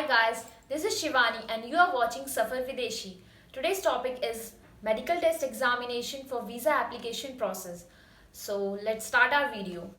Hi guys, this is Shivani and you are watching Safar Videshi. Today's topic is medical test examination for visa application process. So let's start our video.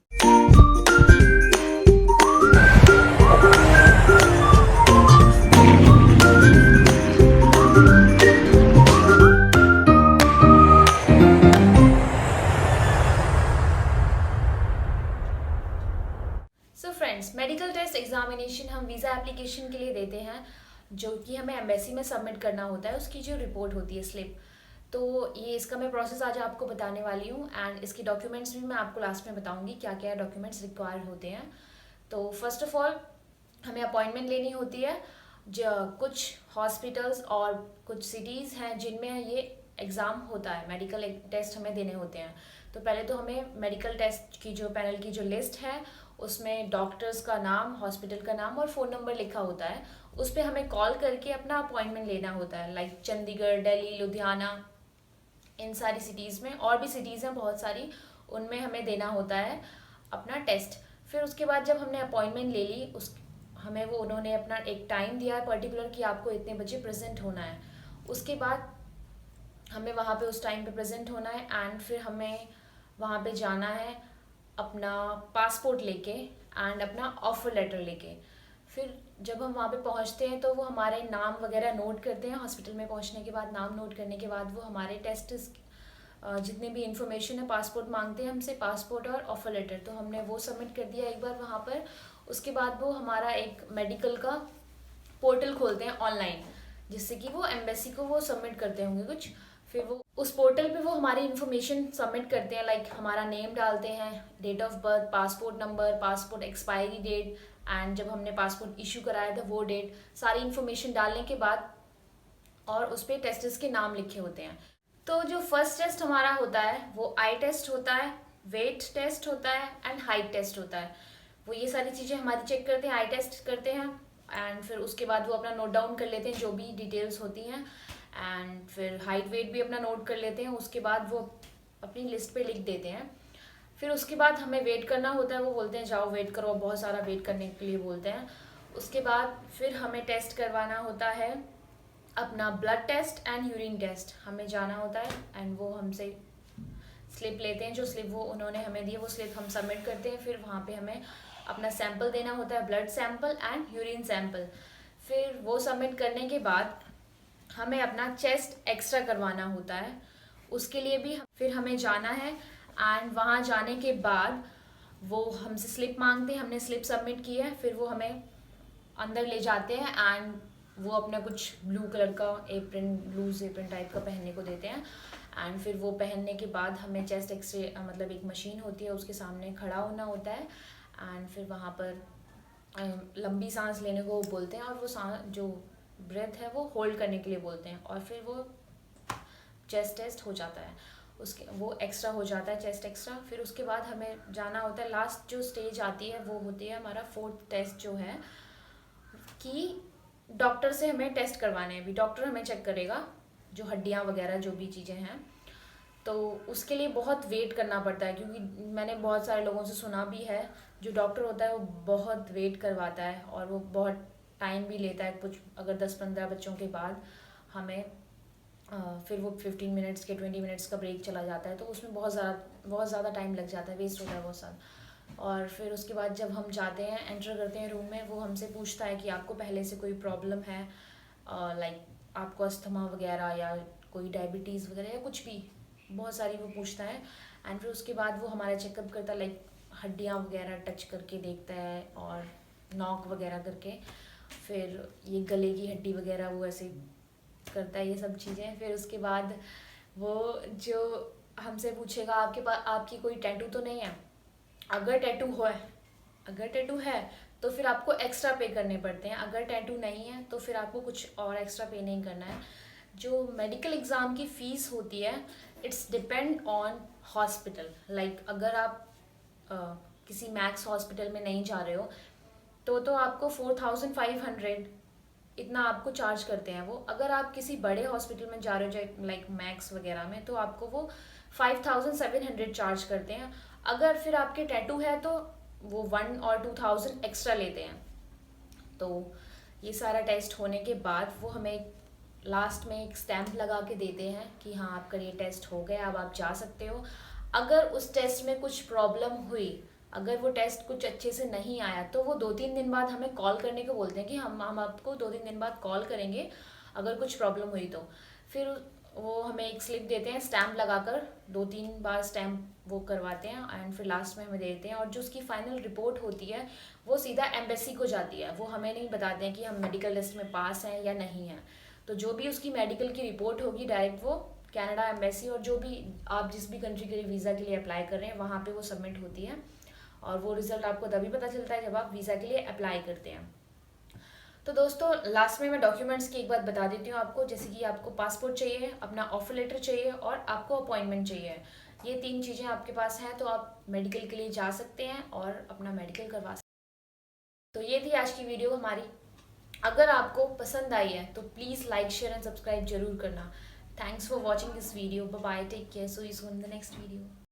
So friends, medical test examination हम visa application के लिए देते हैं, जो कि हमें embassy में submit करना होता है। उसकी जो रिपोर्ट होती है, स्लिप, तो ये इसका मैं प्रोसेस आज आपको बताने वाली हूँ। एंड इसकी डॉक्यूमेंट्स भी मैं आपको लास्ट में बताऊँगी क्या क्या डॉक्यूमेंट्स रिक्वायर होते हैं। तो फर्स्ट ऑफ ऑल हमें अपॉइंटमेंट लेनी होती है। कुछ हॉस्पिटल्स और कुछ सिटीज़ हैं जिनमें ये एग्ज़ाम होता है, मेडिकल टेस्ट हमें देने होते हैं। तो पहले तो हमें मेडिकल टेस्ट की जो पैनल की जो लिस्ट है, उसमें डॉक्टर्स का नाम, हॉस्पिटल का नाम और फ़ोन नंबर लिखा होता है। उस पर हमें कॉल करके अपना अपॉइंटमेंट लेना होता है। लाइक चंडीगढ़, दिल्ली, लुधियाना, इन सारी सिटीज़ में, और भी सिटीज़ हैं बहुत सारी, उनमें हमें देना होता है अपना टेस्ट। फिर उसके बाद जब हमने अपॉइंटमेंट ले ली, हमें वो उन्होंने अपना एक टाइम दिया है पर्टिकुलर कि आपको इतने बजे प्रेजेंट होना है। उसके बाद हमें वहाँ पे उस टाइम पे प्रेजेंट होना है एंड फिर हमें वहाँ पे जाना है अपना पासपोर्ट लेके एंड अपना ऑफर लेटर लेके। फिर जब हम वहाँ पे पहुँचते हैं तो वो हमारे नाम वगैरह नोट करते हैं। हॉस्पिटल में पहुँचने के बाद नाम नोट करने के बाद वो हमारे टेस्ट जितने भी इंफॉर्मेशन है, पासपोर्ट मांगते हैं हमसे, पासपोर्ट और ऑफर लेटर, तो हमने वो सबमिट कर दिया एक बार वहाँ पर। उसके बाद वो हमारा एक मेडिकल का पोर्टल खोलते हैं ऑनलाइन, जिससे कि वो एम्बेसी को वो सबमिट करते होंगे कुछ। फिर वो उस पोर्टल पे वो हमारी इन्फॉर्मेशन सबमिट करते हैं, लाइक हमारा नेम डालते हैं, date of birth, passport number, passport expiry date and जब हमने पासपोर्ट इशू कराया था वो डेट, सारी इन्फॉर्मेशन डालने के बाद और उस पर टेस्ट्स के नाम लिखे होते हैं। तो जो फर्स्ट टेस्ट हमारा होता है वो आई टेस्ट होता है, वेट टेस्ट होता है एंड हाइट टेस्ट होता है। वो ये सारी चीज़ें हमारी चेक करते हैं, आई टेस्ट करते हैं एंड फिर उसके बाद वो अपना नोट डाउन कर लेते हैं जो भी डिटेल्स होती हैं एंड फिर हाइट वेट भी अपना नोट कर लेते हैं। उसके बाद वो अपनी लिस्ट पे लिख देते हैं। फिर उसके बाद हमें वेट करना होता है। वो बोलते हैं जाओ वेट करो, बहुत सारा वेट करने के लिए बोलते हैं। उसके बाद फिर हमें टेस्ट करवाना होता है अपना blood test and urine test. हमें जाना होता है एंड वो हमसे स्लिप लेते हैं, जो स्लिप वो उन्होंने हमें दी वो स्लिप हम सबमिट करते हैं। फिर वहाँ पे हमें अपना सैंपल देना होता है, blood sample and urine sample. फिर वो सबमिट करने के बाद हमें अपना चेस्ट एक्स्ट्रा करवाना होता है। उसके लिए भी फिर हमें जाना है एंड वहाँ जाने के बाद वो हमसे स्लिप मांगते हैं। हमने स्लिप सबमिट की है, फिर वो हमें अंदर ले जाते हैं एंड वो अपना कुछ ब्लू कलर का एप्रन, ब्लूज एप्रन टाइप का पहनने को देते हैं। एंड फिर वो पहनने के बाद हमें चेस्ट एक्सरे, मतलब एक मशीन होती है उसके सामने खड़ा होना होता है एंड फिर वहाँ पर लंबी सांस लेने को बोलते हैं और वो सांस जो ब्रेथ है वो होल्ड करने के लिए बोलते हैं और फिर वो चेस्ट टेस्ट हो जाता है। उसके वो एक्स्ट्रा हो जाता है, चेस्ट एक्स्ट्रा। फिर उसके बाद हमें जाना होता है, लास्ट जो स्टेज आती है वो होती है हमारा फोर्थ टेस्ट, जो है कि डॉक्टर से हमें टेस्ट करवाने हैं। अभी डॉक्टर हमें चेक करेगा जो हड्डियाँ वगैरह जो भी चीज़ें हैं, तो उसके लिए बहुत वेट करना पड़ता है। क्योंकि मैंने बहुत सारे लोगों से सुना भी है, जो डॉक्टर होता है वो बहुत वेट करवाता है और वो बहुत टाइम भी लेता है। कुछ अगर 10-15 बच्चों के बाद हमें फिर वो 15 मिनट्स के 20 मिनट्स का ब्रेक चला जाता है, तो उसमें बहुत ज़्यादा टाइम लग जाता है, वेस्ट होता है बहुत सारा। और फिर उसके बाद जब हम जाते हैं, एंटर करते हैं रूम में, वो हमसे पूछता है कि आपको पहले से कोई प्रॉब्लम है, लाइक आपको अस्थमा वगैरह या कोई डायबिटीज़ वगैरह या कुछ भी, बहुत सारी वो पूछता है। एंड फिर उसके बाद वो हमारा चेकअप करता है, लाइक हड्डियाँ वगैरह टच करके देखता है और नॉक वगैरह करके, फिर ये गले की हड्डी वगैरह वो ऐसे करता है, ये सब चीज़ें। फिर उसके बाद वो जो हमसे पूछेगा आपके पास आपकी कोई टैटू तो नहीं है। अगर टैटू है तो फिर आपको एक्स्ट्रा पे करने पड़ते हैं। अगर टैटू नहीं है तो फिर आपको कुछ और एक्स्ट्रा पे नहीं करना है। जो मेडिकल एग्ज़ाम की फ़ीस होती है, it's depend on hospital. Like अगर आप किसी मैक्स हॉस्पिटल में नहीं जा रहे हो तो आपको 4500 इतना आपको चार्ज करते हैं वो। अगर आप किसी बड़े हॉस्पिटल में जा रहे हो, लाइक मैक्स वगैरह में, तो आपको वो 5700 चार्ज करते हैं। अगर फिर आपके टैटू है तो वो 1 और 2000 एक्स्ट्रा लेते हैं। तो ये सारा टेस्ट होने के बाद वो हमें लास्ट में एक स्टैंप लगा के देते हैं कि हाँ आपका ये टेस्ट हो गया, अब आप जा सकते हो। अगर उस टेस्ट में कुछ प्रॉब्लम हुई, अगर वो टेस्ट कुछ अच्छे से नहीं आया, तो वो 2-3 दिन बाद हमें कॉल करने को बोलते हैं कि हम आपको 2-3 दिन बाद कॉल करेंगे अगर कुछ प्रॉब्लम हुई तो। फिर वो हमें एक स्लिप देते हैं स्टैम्प लगाकर, 2-3 बार स्टैम्प वो करवाते हैं एंड फिर लास्ट में हमें दे देते हैं। और जो उसकी फाइनल रिपोर्ट होती है वो सीधा एम्बेसी को जाती है, वो हमें नहीं बताते हैं कि हम मेडिकल टेस्ट में पास हैं या नहीं हैं। तो जो भी उसकी मेडिकल की रिपोर्ट होगी डायरेक्ट वो कनाडा एम्बेसी और जो भी आप जिस भी कंट्री के लिए वीज़ा के लिए अप्लाई कर रहे हैं वहाँ पे वो सबमिट होती है। और वो रिज़ल्ट आपको तभी पता चलता है जब आप वीज़ा के लिए अप्लाई करते हैं। तो दोस्तों लास्ट में मैं डॉक्यूमेंट्स की एक बात बता देती हूँ आपको, जैसे कि आपको पासपोर्ट चाहिए, अपना ऑफर लेटर चाहिए और आपको अपॉइंटमेंट चाहिए। ये 3 चीज़ें आपके पास हैं तो आप मेडिकल के लिए जा सकते हैं और अपना मेडिकल करवा सकते हैं। तो ये थी आज की वीडियो हमारी। अगर आपको पसंद आई है तो please like share and subscribe जरूर करना। Thanks for watching this video. Bye bye, take care, so you soon in the next video.